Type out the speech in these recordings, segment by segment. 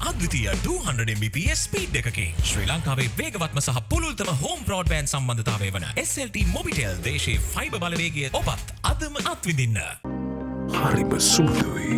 අද්විතීය 200 Mbps speed එකකින් ශ්‍රී ලංකාවේ වේගවත්ම සහ පුළුල්තම හෝම් බ්‍රෝඩ්බෑන්ඩ් සම්බන්ධතාවය වන SLT Mobitel දේශීය ෆයිබර් බලවේගය ඔබත් අදම අත්විඳින්න. හරිම සුදුයි.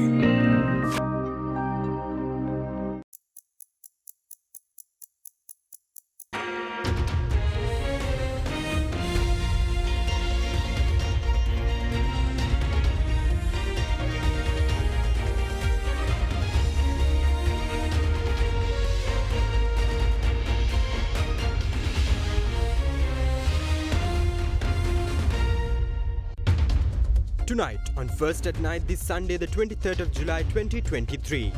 Tonight on First at Night this Sunday the 23rd of July 2023.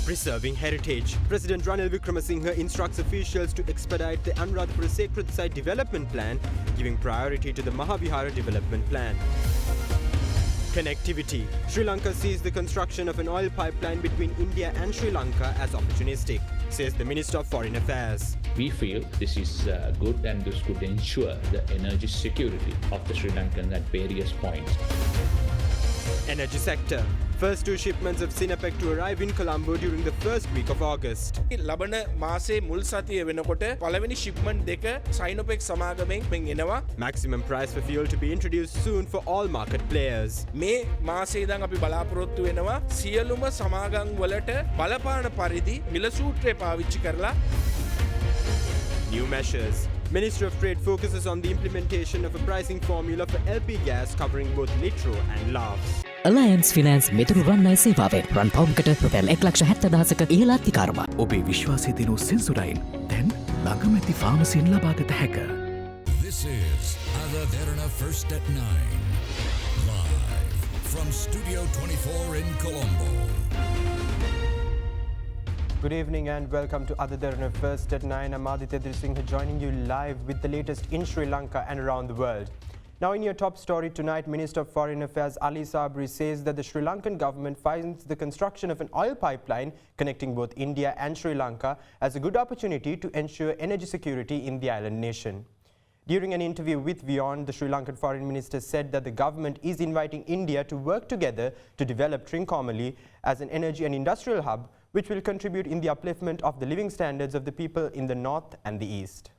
Preserving heritage. President Ranil Wickremesinghe instructs officials to expedite the Anuradhapura Sacred Site Development Plan, giving priority to the Mahavihara Development Plan. Connectivity. Sri Lanka sees the construction of an oil pipeline between India and Sri Lanka as opportunistic, says the Minister of Foreign Affairs. We feel this is good and this could ensure the energy security of the Sri Lankans at various points. Energy sector. First two shipments of Sinopec to arrive in Colombo during the first week of August. ලබන මාසේ මුල් සතිය වෙනකොට පළවෙනි shipment දෙක Sinopec සමාගමෙන් එනවා. Maximum price for fuel to be introduced soon for all market players. මේ මාසේ ඉඳන් අපි බලාපොරොත්තු වෙනවා සියලුම සමාගම් වලට බලපාන පරිදි මිල සූත්‍රය පාවිච්චි කරලා. New measures. Ministry of Trade focuses on the implementation of a pricing formula for LP gas covering both litro and LAVs. Alliance Finance මෙතුරු රන්නයි සේවාවෙන් රන් පවුම්කට රුපියල් 1,70,000ක ඉහළ අතිකාරම. ඔබේ විශ්වාසය දිනු සෙන්සුරයින් දැන් ළඟම ඇති ෆාමසියෙන් ලබාගත හැක. This is AdaDerana First at 9. Live from Studio 24 in Colombo. Good evening and welcome to AdaDerana First at 9. I'm AdaDerana joining you live with the latest in Sri Lanka and around the world. Now in your top story tonight, Minister of Foreign Affairs Ali Sabri says that the Sri Lankan government finds the construction of an oil pipeline connecting both India and Sri Lanka as a good opportunity to ensure energy security in the island nation. During an interview with Beyond, the Sri Lankan Foreign Minister said that the government is inviting India to work together to develop Trincomalee as an energy and industrial hub, which will contribute in the upliftment of the living standards of the people in the north and the east.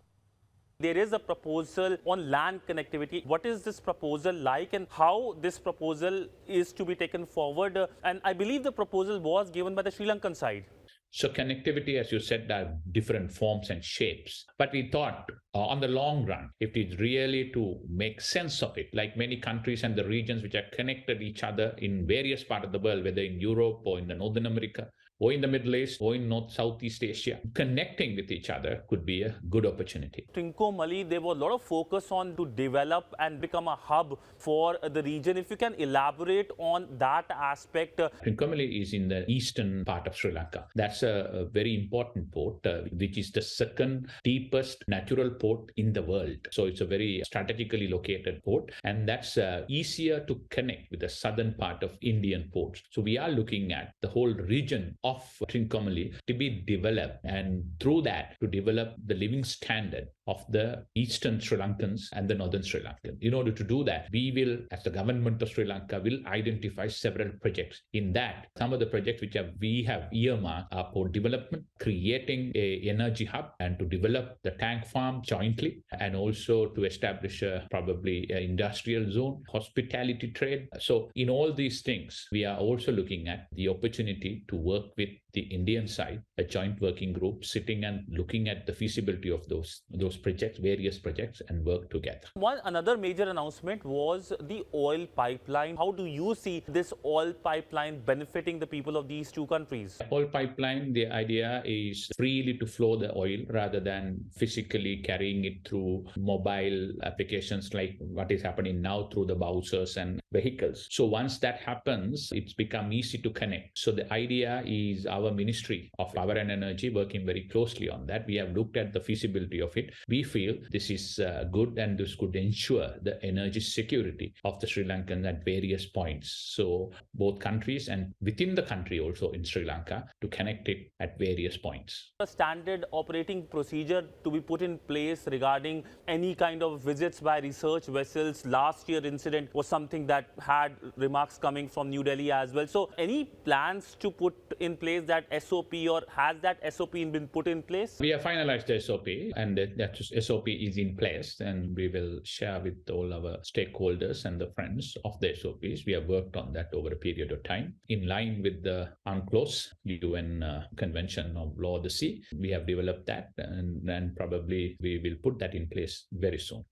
There is a proposal on land connectivity. What is this proposal like and how this proposal is to be taken forward? And I believe the proposal was given by the Sri Lankan side. So connectivity, as you said, are different forms and shapes. But we thought on the long run, if it's really to make sense of it, like many countries and the regions which are connected each other in various parts of the world, whether in Europe or in the Northern America, or in the Middle East, or in North Southeast Asia, connecting with each other could be a good opportunity. Trincomalee, there was a lot of focus on to develop and become a hub for the region. If you can elaborate on that aspect. Trincomalee is in the eastern part of Sri Lanka. That's a very important port, which is the second deepest natural port in the world. So it's a very strategically located port, and that's easier to connect with the southern part of Indian ports. So we are looking at the whole region of Trincomalee to be developed, and through that to develop the living standard of the eastern Sri Lankans and the northern Sri Lankans. In order to do that, we will, as the government of Sri Lanka, will identify several projects. In that, some of the projects which we have earmarked are for development, creating a energy hub, and to develop the tank farm jointly, and also to establish probably an industrial zone, hospitality trade. So in all these things, we are also looking at the opportunity to work with the Indian side, a joint working group sitting and looking at the feasibility of those projects, various projects, and work together. Another major announcement was the oil pipeline. How do you see this oil pipeline benefiting the people of these two countries? Oil pipeline, the idea is freely to flow the oil rather than physically carrying it through mobile applications like what is happening now through the bowsers and vehicles. So once that happens, it's become easy to connect. So the idea is our Ministry of Power and Energy working very closely on that. We have looked at the feasibility of it. We feel this is good and this could ensure the energy security of the Sri Lankans at various points. So both countries and within the country also in Sri Lanka to connect it at various points. A standard operating procedure to be put in place regarding any kind of visits by research vessels. Last year incident was something that that had remarks coming from New Delhi as well. So any plans to put in place that SOP, or has that SOP been put in place? We have finalized the SOP, and that SOP is in place, and we will share with all our stakeholders and the friends of the SOPs. We have worked on that over a period of time in line with the UNCLOS, UN Convention of Law of the Sea. We have developed that, and probably we will put that in place very soon.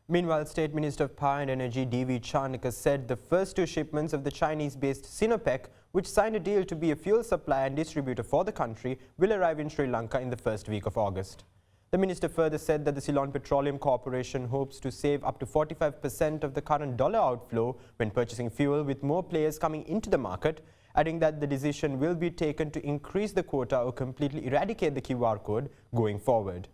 Meanwhile, State Minister of Power and Energy D.V. Chanaka said the first two shipments of the Chinese-based Sinopec, which signed a deal to be a fuel supplier and distributor for the country, will arrive in Sri Lanka in the first week of August. The minister further said that the Ceylon Petroleum Corporation hopes to save up to 45% of the current dollar outflow when purchasing fuel, with more players coming into the market, adding that the decision will be taken to increase the quota or completely eradicate the QR code going forward.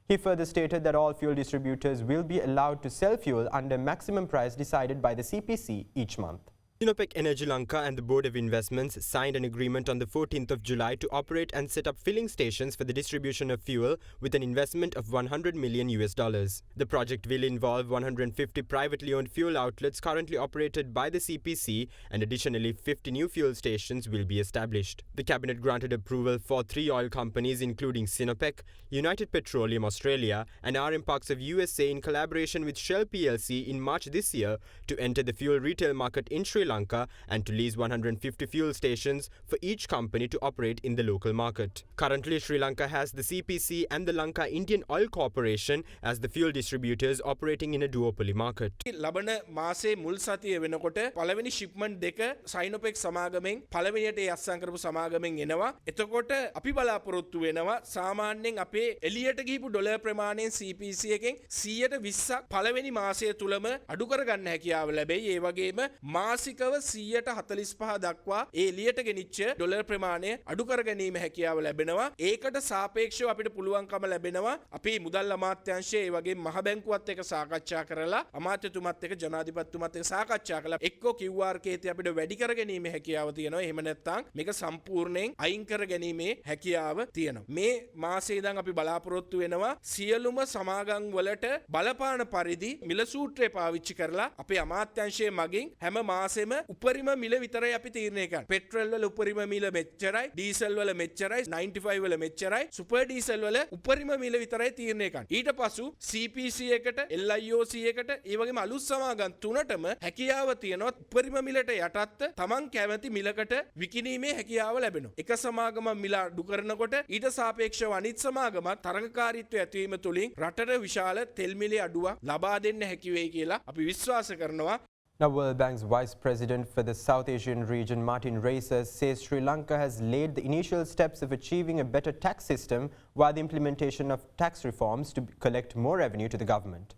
He further stated that all fuel distributors will be allowed to sell fuel under maximum price decided by the CPC each month. Sinopec Energy Lanka and the Board of Investments signed an agreement on the 14th of July to operate and set up filling stations for the distribution of fuel with an investment of $100 million. The project will involve 150 privately owned fuel outlets currently operated by the CPC, and additionally 50 new fuel stations will be established. The cabinet granted approval for 3 oil companies including Sinopec, United Petroleum Australia and RM Parks of USA in collaboration with Shell plc in March this year to enter the fuel retail market in Sri Lanka and to lease 150 fuel stations for each company to operate in the local market. Currently, Sri Lanka has the CPC and the Lanka Indian Oil Corporation as the fuel distributors operating in a duopoly market. ලබන මාසේ මුල් සතිය වෙනකොට පළවෙනි shipment දෙක Sinopec සමාගමෙන් පළවෙනියට අස්සම් කරපු සමාගමෙන් එනවා. එතකොට අපි බලාපොරොත්තු වෙනවා සාමාන්‍යයෙන් අපේ එළියට ගිහපු ඩොලර් ප්‍රමාණයෙන් CPC එකෙන් 120ක් පළවෙනි මාසය තුලම අඩු කරගන්න හැකියාව ලැබෙයි. ඒ වගේම මාසිකව 145 දක්වා ඒ එළියට ගෙනිච්ච ඩොලර් ප්‍රමාණය අඩු කර ගැනීම හැකියාව ලැබෙනවා. ඒකට සාපේක්ෂව අපිට පුළුවන්කම ලැබෙනවා අපි මුදල් අමාත්‍යාංශයේ ඒ වගේම මහ බැංකුවත් එක්ක සාකච්ඡා කරලා අමාත්‍යතුමත් එක්ක ජනාධිපතිතුමත් එක්ක සාකච්ඡා කළා එක්කෝ QR කේතය අපිට වැඩි කර ගැනීම හැකියාව තියෙනවා. එහෙම නැත්නම් මේක සම්පූර්ණයෙන් අයින් කර ගැනීමේ හැකියාව තියෙනවා. මේ මාසයේ ඉඳන් අපි බලාපොරොත්තු වෙනවා සියලුම සමාගම් වලට බලපාන පරිදි මිල සූත්‍රය පාවිච්චි කරලා අපේ අමාත්‍යාංශයේ මගින් හැම මාසෙම උපරිම මිල විතරයි අපි තීරණය කරන්නේ. පෙට්‍රල් වල උපරිම මිල මෙච්චරයි, ඩීසල් වල මෙච්චරයි, 95 වල මෙච්චරයි, සුපර් ඩීසල් වල උපරිම මිල විතරයි තීරණය කරන්නේ. ඊට පසු CPC එකට, LIOC එකට, ඒ වගේම අලුත් සමාගම් තුනටම හැකියාව තියෙනවා උපරිම මිලට යටත් තමන් කැමති මිලකට විකිණීමේ හැකියාව ලැබෙනවා. එක සමාගමක් මිල අඩු කරනකොට ඊට සාපේක්ෂව අනිත් සමාගමක් තරඟකාරීත්වය ඇතිවීම තුලින් රටට විශාල තෙල් මිලේ අඩුවක් ලබා දෙන්න හැකි වෙයි කියලා අපි විශ්වාස කරනවා. Now, World Bank's Vice President for the South Asian region, Martin Reisser, says Sri Lanka has laid the initial steps of achieving a better tax system via the implementation of tax reforms to collect more revenue to the government.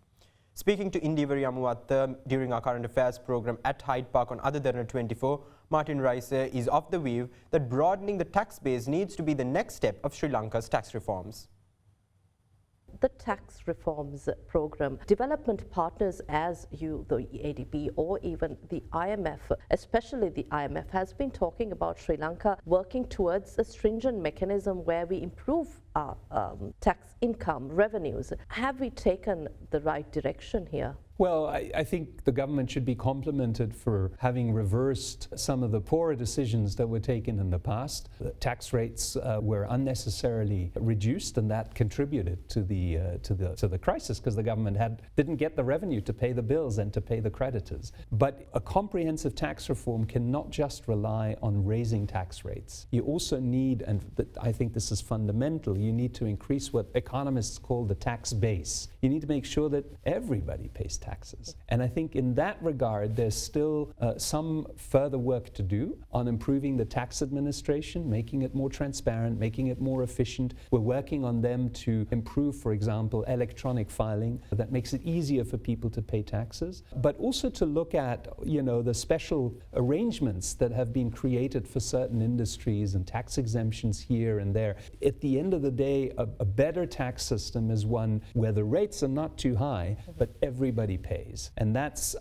Speaking to Indivari Amuwatta during our current affairs program at Hyde Park on AdaDerana 24, Martin Reisser is of the view that broadening the tax base needs to be the next step of Sri Lanka's tax reforms. The tax reforms program, development partners as you, the ADB or even the IMF, especially the IMF, has been talking about Sri Lanka working towards a stringent mechanism where we improve our tax income, revenues. Have we taken the right direction here? Well, I think the government should be complimented for having reversed some of the poorer decisions that were taken in the past. The tax rates were unnecessarily reduced, and that contributed to the crisis because the government didn't get the revenue to pay the bills and to pay the creditors. But a comprehensive tax reform cannot just rely on raising tax rates. You also need, and I think this is fundamental, you need to increase what economists call the tax base. You need to make sure that everybody pays taxes. And I think in that regard, there's still some further work to do on improving the tax administration, making it more transparent, making it more efficient. We're working on them to improve, for example, electronic filing that makes it easier for people to pay taxes, but also to look at, the special arrangements that have been created for certain industries and tax exemptions here and there. At the end of the day, a better tax system is one where the rates are not too high, but everybody pays. And that's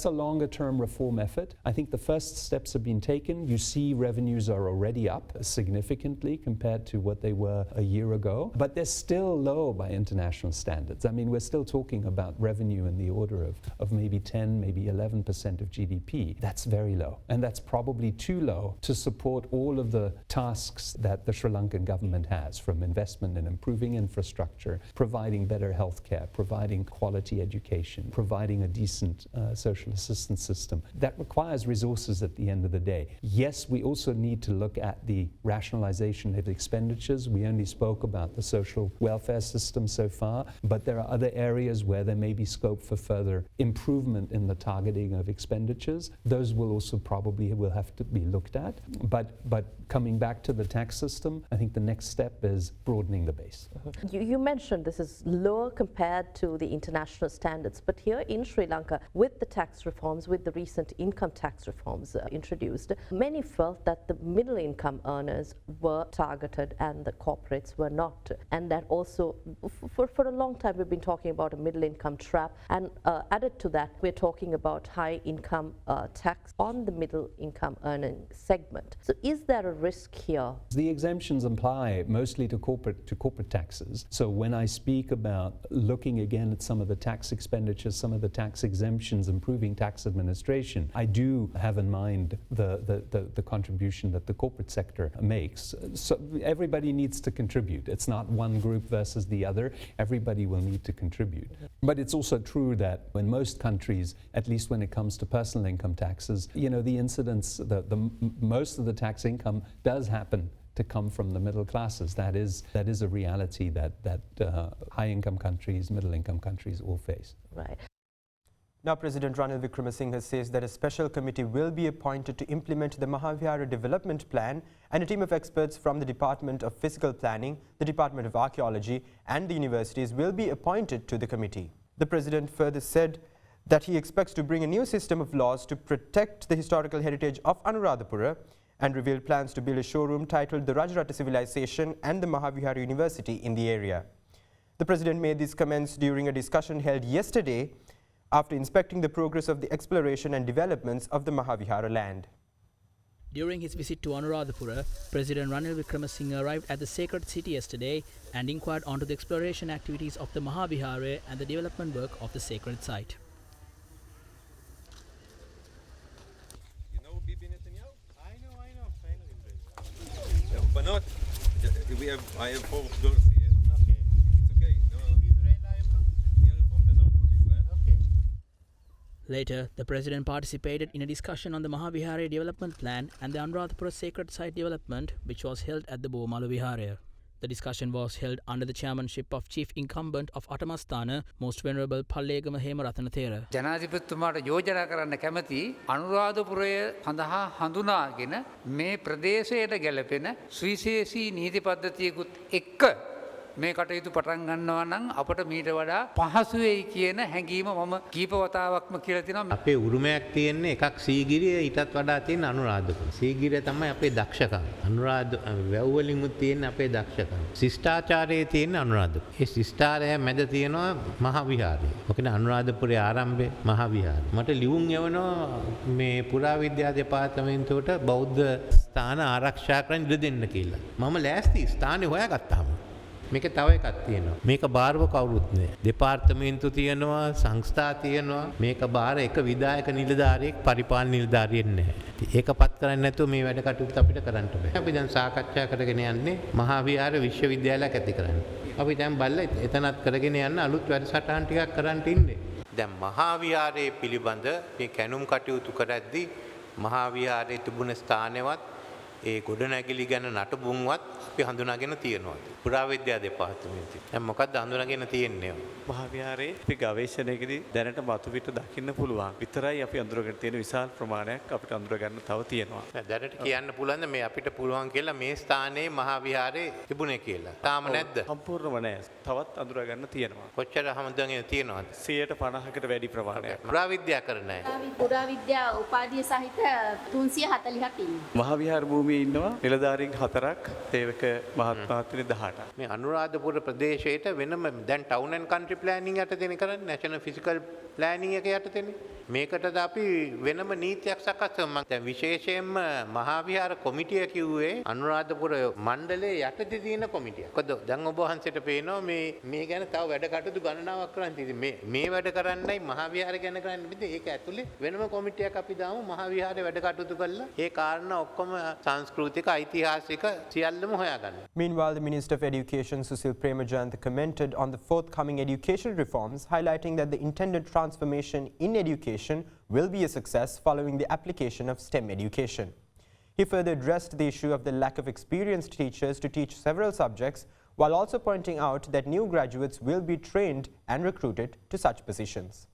a longer term reform effort. I think the first steps have been taken. You see revenues are already up significantly compared to what they were a year ago, but they're still low by international standards. I mean, we're still talking about revenue in the order of maybe 10, maybe 11% of GDP. That's very low. And that's probably too low to support all of the tasks that the Sri Lankan government has, from investment in improving infrastructure, providing better healthcare, providing quality education, providing a decent social assistance system. That requires resources at the end of the day. Yes, we also need to look at the rationalization of expenditures. We only spoke about the social welfare system so far, but there are other areas where there may be scope for further improvement in the targeting of expenditures. Those will also probably will have to be looked at. But coming back to the tax system, I think the next step is broadening the base. You mentioned this is lower compared to the international standards, but here in Sri Lanka, with the tax reforms, with the recent income tax reforms introduced, many felt that the middle income earners were targeted and the corporates were not. And that also, for a long time, we've been talking about a middle income trap, and added to that, we're talking about high income tax on the middle income earning segment. So is there a risk here? The exemptions apply mostly to corporate taxes. So when I speak about looking again at some of the tax expenditures, some of the tax exemptions, improving tax administration, I do have in mind the contribution that the corporate sector makes. So everybody needs to contribute. It's not one group versus the other. Everybody will need to contribute. But it's also true that in most countries, at least when it comes to personal income taxes, you know, the incidence, most of the tax income does happen to come from the middle classes. That is a reality that high-income countries, middle-income countries all face. Right. Now, President Ranil Wickremesinghe says that a special committee will be appointed to implement the Mahavihara development plan, and a team of experts from the Department of Physical Planning, the Department of Archaeology and the universities will be appointed to the committee. The President further said that he expects to bring a new system of laws to protect the historical heritage of Anuradhapura, and revealed plans to build a showroom titled the Rajarata Civilization and the Mahavihara University in the area. The President made these comments during a discussion held yesterday after inspecting the progress of the exploration and developments of the Mahavihara land. During his visit to Anuradhapura, President Ranil Wickremesinghe arrived at the sacred city yesterday and inquired onto the exploration activities of the Mahavihara and the development work of the sacred site. But not, I have 4 girls here. Okay. It's okay. No. We are from the north as well. Okay. Later, the President participated in a discussion on the Mahavihara development plan and the Anuradhapura sacred site development, which was held at the Bomalu Vihara. The discussion was held under the chairmanship of Chief Incumbent of Atamasthana, Most Venerable Pallegama Hemarathana Thera. ජනාධිපතිතුමාට යෝජනා කරන්න කැමති අනුරාධපුරය සඳහා හඳුනාගෙන මේ ප්‍රදේශයට ගැලපෙන සුවිශේෂී නීති පද්ධතියකුත් එක්ක මේ කටයුතු පටන් ගන්නවා නම් අපට මීට වඩා පහසු වෙයි කියන හැඟීම මම කීප වතාවක්ම කියලා තිනවා. අපේ උරුමයක් තියෙන්නේ එකක් සීගිරිය ඊටත් වඩා තියෙන අනුරාධපුර. සීගිරිය තමයි අපේ දක්ෂකම. අනුරාධ වැව් වලින් උත් තියෙන අපේ දක්ෂකම. ශිෂ්ටාචාරයේ තියෙන අනුරාධපුර. ඒ ශිෂ්ටාචාරය මැද තියෙනවා මහා විහාරය. මොකද අනුරාධපුරේ ආරම්භයේ මහා විහාරය. මට ලියුම් යවනවා මේ පුරාවිද්‍යා දෙපාර්තමේන්තුවට බෞද්ධ ස්ථාන ආරක්ෂා කරන්න ඉඩ දෙන්න කියලා. මම ලෑස්ති ස්ථානේ හොයාගත්තාම. මේක තව එකක් තියෙනවා. මේක බාරව කවුරුත් නෑ. දෙපාර්තමේන්තු තියෙනවා, සංස්ථා තියෙනවා. මේක බාර එක විධායක නිලධාරියෙක් පරිපාලන නිලධාරියෙක් නෑ. ඒකපත් කරන්නේ නැතුව මේ වැඩ කටයුතු අපිට කරන්න බෑ. අපි දැන් සාකච්ඡා කරගෙන යන්නේ මහා විහාර විශ්වවිද්‍යාලයක් ඇති කරන්න. අපි දැන් බලලා එතනත් කරගෙන යන්න අලුත් වැඩසටහන් ටිකක් කරන්න ඉන්නේ. දැන් මහා විහාරයේ පිළිබඳ මේ කැණුම් කටයුතු කරද්දී මහා විහාරයේ තිබුණ ස්ථානවත් ඒ ගොඩනැගිලි ගැන නටබුන්වත් අපි හඳුනාගෙන තියෙනවා. පුරාවිද්‍යා දෙපාර්තමේන්තුවේ. දැන් මොකක්ද හඳුනාගෙන තියෙන්නේ? මහා විහාරයේ අපි ගවේෂණයකදී දැනට මතුපිට දකින්න පුළුවන්. විතරයි අපි අඳුරගෙන තියෙන විශාල ප්‍රමාණයක් අපිට අඳුර ගන්න තව තියෙනවා. දැනට කියන්න පුළුවන් මේ අපිට පුළුවන් කියලා මේ ස්ථානයේ මහා විහාරේ තිබුණේ කියලා. තාම නැද්ද? සම්පූර්ණම නැහැ. තවත් අඳුර ගන්න තියෙනවා. කොච්චර හඳුනාගෙන තියෙනවද? 150කට වැඩි ප්‍රමාණයක්. පුරාවිද්‍යා කරන අය. පුරාවිද්‍යා උපාධිය සහිත 340ක් ඉන්නවා. මහා විහාර භූමිය භූමියේ ඉන්නවා නිලධාරීන් 4ක් සේවක මහත්මයාතුනි 18ක්. මේ අනුරාධපුර ප්‍රදේශයට වෙනම දැන් ටවුන් ඇන්ඩ් කන්ට්‍රි ප්ලෑනින් යටතේනේ කරන්නේ නැෂනල් ෆිසිකල් ප්ලෑනින් එක යටතේනේ. මේකටද අපි වෙනම නීතියක් සකස් කරමු. දැන් විශේෂයෙන්ම මහා විහාර කොමිටිය කිව්වේ අනුරාධපුර මණ්ඩලයේ යටතේ තියෙන කොමිටියක්. මොකද දැන් ඔබ වහන්සේට පේනවා මේ ගැන තව වැඩ කටයුතු ගණනාවක් කරන්න තියෙන්නේ. මේ වැඩ කරන්නයි මහා විහාර ගැන කරන්න බෑ. ඒක ඇතුලේ වෙනම කොමිටියක් අපි දාමු මහා විහාරේ වැඩ කටයුතු කරලා ඒ කාරණා ඔක්කොම සංස්කෘතික ඓතිහාසික සියල්ලම හොයාගන්න. Meanwhile, the Minister of Education Susil Premajayantha commented on the forthcoming education reforms, highlighting that the intended transformation in education will be a success following the application of STEM education. He further addressed the issue of the lack of experienced teachers to teach several subjects, while also pointing out that new graduates will be trained and recruited to such positions.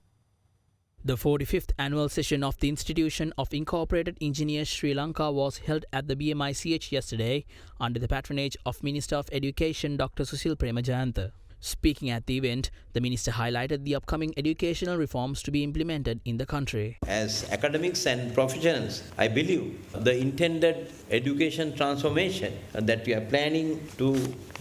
The 45th annual session of the Institution of Incorporated Engineers Sri Lanka was held at the BMICH yesterday under the patronage of Minister of Education Dr. Susil Premajayantha. Speaking at the event, the minister highlighted the upcoming educational reforms to be implemented in the country. As academics and professionals, I believe the intended education transformation that we are planning to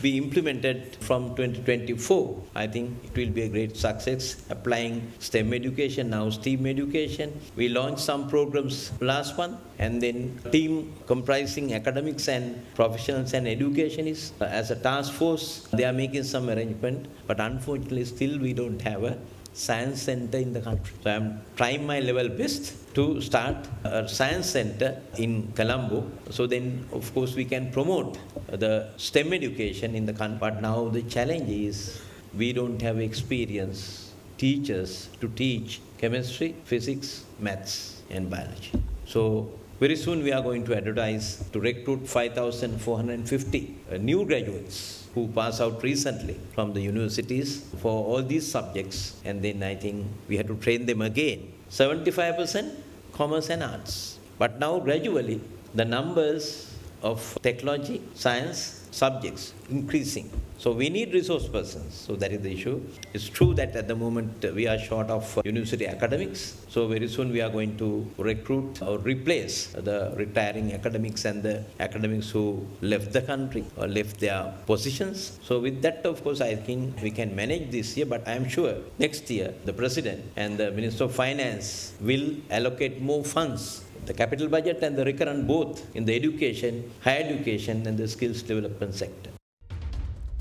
be implemented from 2024, I think it will be a great success. Applying STEM education, now STEAM education. We launched some programs last month, and then team comprising academics and professionals and educationists as a task force. They are making some arrangement, but unfortunately still we don't have a science center in the country. So I am trying my level best to start a science center in Colombo. So then of course we can promote the STEM education in the country. But now the challenge is we don't have experienced teachers to teach chemistry, physics, maths and biology. So very soon we are going to advertise to recruit 5,450 new graduates who pass out recently from the universities for all these subjects, and then I think we have to train them again. 75% commerce and arts. But now gradually the numbers of technology, science subjects increasing. So we need resource persons. So that is the issue. It's true that at the moment we are short of university academics. So very soon we are going to recruit or replace the retiring academics and the academics who left the country or left their positions. So with that, of course, I think we can manage this year, but I am sure next year the President and the Minister of Finance will allocate more funds, the capital budget and the recurrent, both in the education, higher education and the skills development sector.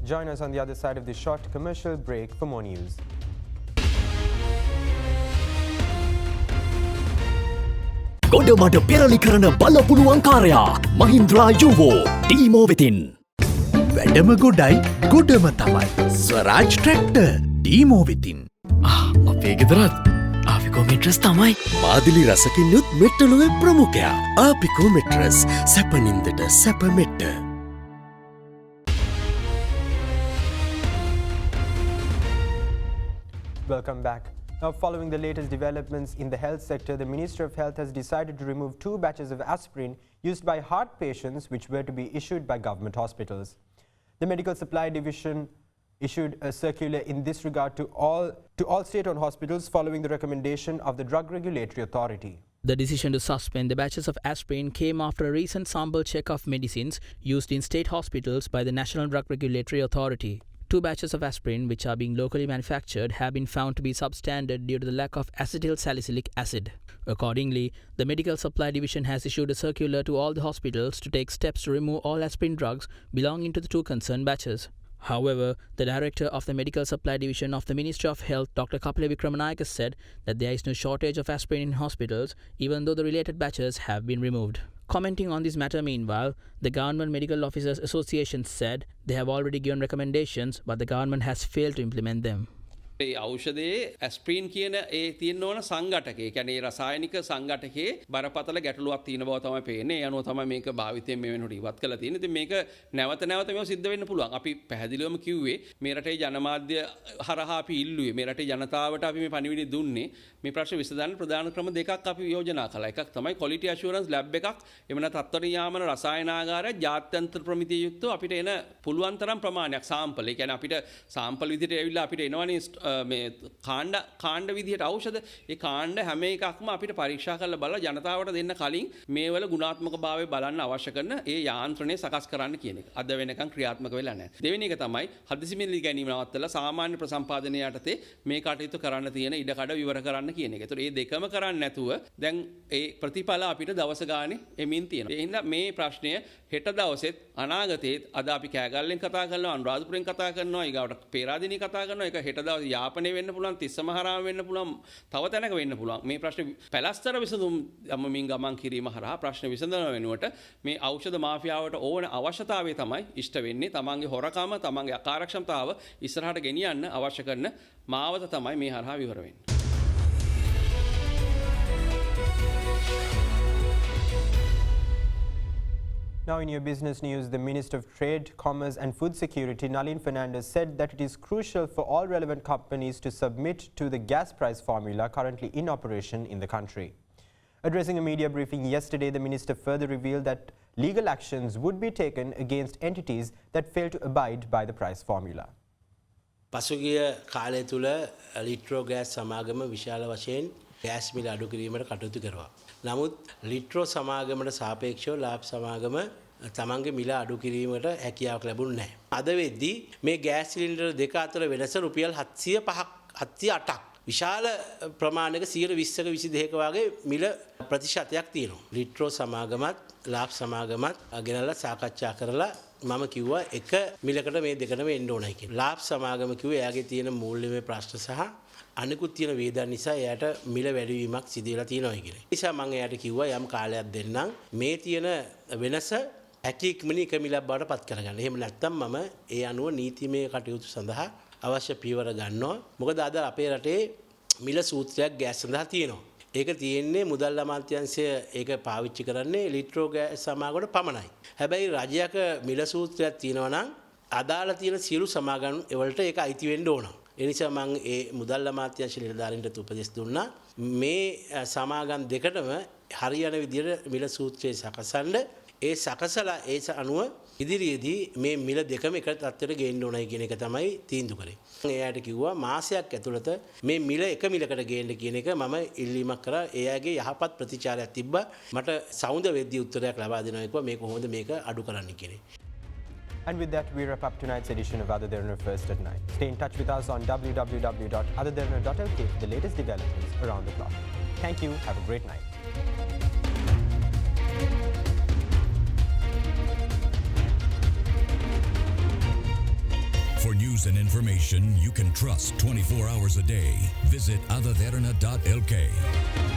Join us on the other side of the short commercial break for more news. ගොඩමඩ පෙරලි කරන බලපුළුවන්කාරයා මහින්ද්‍රා යුවෝ ඩීමෝ වෙතින්. වැඩම ගොඩයි ගොඩම තමයි ස්වරාජ් tractor ඩීමෝ වෙතින්. අපේ ගෙදරත් ආපිකෝ mattress තමයි. මාදිලි රසකින් යුත් මෙට්ටලුවේ ප්‍රමුඛයා. ආපිකෝ mattress සැපනින්දට සැප මෙට්ට. Welcome back. Now, following the latest developments in the health sector, the Ministry of Health has decided to remove 2 batches of aspirin used by heart patients which were to be issued by government hospitals. The Medical Supply Division issued a circular in this regard to all state-owned hospitals following the recommendation of the Drug Regulatory Authority. The decision to suspend the batches of aspirin came after a recent sample check of medicines used in state hospitals by the National Drug Regulatory Authority. 2 batches of aspirin, which are being locally manufactured, have been found to be substandard due to the lack of acetyl salicylic acid. Accordingly, the Medical Supply Division has issued a circular to all the hospitals to take steps to remove all aspirin drugs belonging to the 2 concerned batches. However, the Director of the Medical Supply Division of the Ministry of Health, Dr. Kapila Vikramanayake, said that there is no shortage of aspirin in hospitals, even though the related batches have been removed. Commenting on this matter, meanwhile, the Government Medical Officers Association said they have already given recommendations, but the government has failed to implement them. ඒ ඖෂධයේ ඇස්ප්‍රීන් කියන ඒ තියෙන්න ඕන සංඝටකේ කියන්නේ රසායනික සංඝටකේ බරපතල ගැටලුවක් තියෙන බව තමයි පේන්නේ. ඒ අනුව තමයි මේක භාවිතයෙන් මේ වෙනකොට ඉවත් කරලා තියෙන්නේ. ඉතින් මේක නැවත මේව සිද්ධ වෙන්න පුළුවන්. අපි පැහැදිලිවම කිව්වේ මේ රටේ ජනමාධ්‍ය හරහා අපි ඉල්ලුවේ මේ රටේ ජනතාවට අපි මේ පණිවිඩය දුන්නේ. මේ ප්‍රශ්න විසඳන්න ප්‍රධාන ක්‍රම දෙකක් අපි යෝජනා කළා. එකක් තමයි quality assurance lab එකක්. එමෙන්න තත්ත්ව නියාමන රසායනාගාරය ජාත්‍යන්තර ප්‍රමිතිය යුක්තව අපිට එන පුළුවන් තරම් ප්‍රමාණයක් සාම්පල්. ඒ කියන්නේ අපිට සාම්පල් විදිහට ඇවිල්ලා අපිට එනවනේ මේ කාණ්ඩ විදිහට ඖෂධ ඒ කාණ්ඩ හැම එකක්ම අපිට පරීක්ෂා කරලා බලලා ජනතාවට දෙන්න කලින් මේවල ගුණාත්මකභාවය බලන්න අවශ්‍ය කරන ඒ යාන්ත්‍රණය සකස් කරන්න කියන එක. අද වෙනකන් ක්‍රියාත්මක වෙලා නැහැ. දෙවෙනි එක තමයි හදිසි මිල ගැනීම නවත්තලා සාමාන්‍ය ප්‍රසම්පාදනය යටතේ මේ කටයුතු කරන්න තියෙන ඉඩකඩ විවර කරන්න කියන එක. ඒතකොට මේ දෙකම කරන්නේ නැතුව දැන් ඒ ප්‍රතිඵල අපිට දවස ගානේ එමින් තියෙනවා. ඒ හින්දා මේ ප්‍රශ්නය හෙට දවසෙත් අනාගතයේත් අද අපි කෑගල්ලෙන් කතා කරනවා අනුරාධපුරෙන් කතා කරනවා ඊගාවට පේරාදෙණිය කතා කරනවා ඒක හෙට දවසේ යාපනය වෙන්න පුළුවන් තිස්සමහරාම වෙන්න පුළුවන් තව තැනක වෙන්න පුළුවන්. මේ ප්‍රශ්නේ පැලස්තර විසඳුම් යමමින් ගමන් කිරීම හරහා ප්‍රශ්න විසඳන වෙනුවට මේ ඖෂධ මාෆියාවට ඕන අවශ්‍යතාවය තමයි ඉෂ්ට වෙන්නේ. තමන්ගේ හොරකම තමන්ගේ අකාර්යක්ෂමතාව ඉස්සරහට ගෙනියන්න අවශ්‍ය කරන මාවත තමයි මේ හරහා විවර වෙන්නේ. Now in your business news, the Minister of Trade, Commerce and Food Security, Nalin Fernandez, said that it is crucial for all relevant companies to submit to the gas price formula currently in operation in the country. Addressing a media briefing yesterday, the minister further revealed that legal actions would be taken against entities that fail to abide by the price formula. පසුගිය කාලය තුල Litro gas සමාගම විශාල වශයෙන් gas මිල අඩු කිරීමට කටයුතු කරනවා. නමුත් ලිට්‍රෝ සමාගමට සාපේක්ෂව ලාබ් සමාගම තමන්ගේ මිල අඩු කිරීමට හැකියාවක් ලැබුණේ නැහැ. අද වෙද්දී මේ ගෑස් සිලින්ඩර් දෙක අතර වෙනස රුපියල් 708ක් විශාල ප්‍රමාණයක 120ක 22ක වගේ මිල ප්‍රතිශතයක් තියෙනවා. ලිට්‍රෝ සමාගමත් ලාබ් සමාගමත් ගෙනල්ලා සාකච්ඡා කරලා මම කිව්වා එක මිලකට මේ දෙකම එන්න ඕනයි කියලා. ලාබ් සමාගම කිව්වේ එයාගේ තියෙන මූල්‍යමය ප්‍රශ්න සහ අනිකුත් තියෙන වේදන් නිසා එයාට මිල වැඩිවීමක් සිදු වෙලා තියෙනවා කියලා. ඒ නිසා මම එයාට කිව්වා යම් කාලයක් දෙන්නම් මේ තියෙන වෙනස හැකියක්මනි එක මිලක් බවට පත් කරගන්න. එහෙම නැත්නම් මම ඒ අනුව නීතිමය කටයුතු සඳහා අවශ්‍ය පියවර ගන්නවා. මොකද අද අපේ රටේ මිල සූත්‍රයක් ගෑස් සඳහා තියෙනවා. ඒක තියෙන්නේ මුදල් අමාත්‍යාංශය ඒක පාවිච්චි කරන්නේ ලිට්‍රෝ ගෑස් සමාගමකට පමණයි. හැබැයි රජයක මිල සූත්‍රයක් තියෙනවා නම් අදාළ තියෙන සියලු සමාගම් වලට ඒක අයිති වෙන්න ඕන. ඒ නිසා මම ඒ මුදල් අමාත්‍යාංශ නිලධාරීන්ට උපදෙස් දුන්නා මේ සමාගම් දෙකටම හරියන විදිහට මිල සූත්‍රය සකසන්න ඒ සකසලා ඒ අනුව ඉදිරියේදී මේ මිල දෙකම එක තත්ත්වයට ගේන්න ඕනයි කියන එක තමයි තීන්දුව කරේ. එයාට කිව්වා මාසයක් ඇතුළත මේ මිල එක මිලකට ගේන්න කියන එක මම ඉල්ලීමක් කරා. එයාගේ යහපත් ප්‍රතිචාරයක් තිබ්බා. මට සෞන්ද වෙද්දී උත්තරයක් ලබා දෙනවා කිව්වා මේ කොහොමද මේක අඩු කරන්න කියන්නේ. And with that, we wrap up tonight's edition of AdaDerana First at 9. Stay in touch with us on www.adaderana.lk for the latest developments around the clock. Thank you. Have a great night. For news and information you can trust 24 hours a day, visit AdaDerana.lk.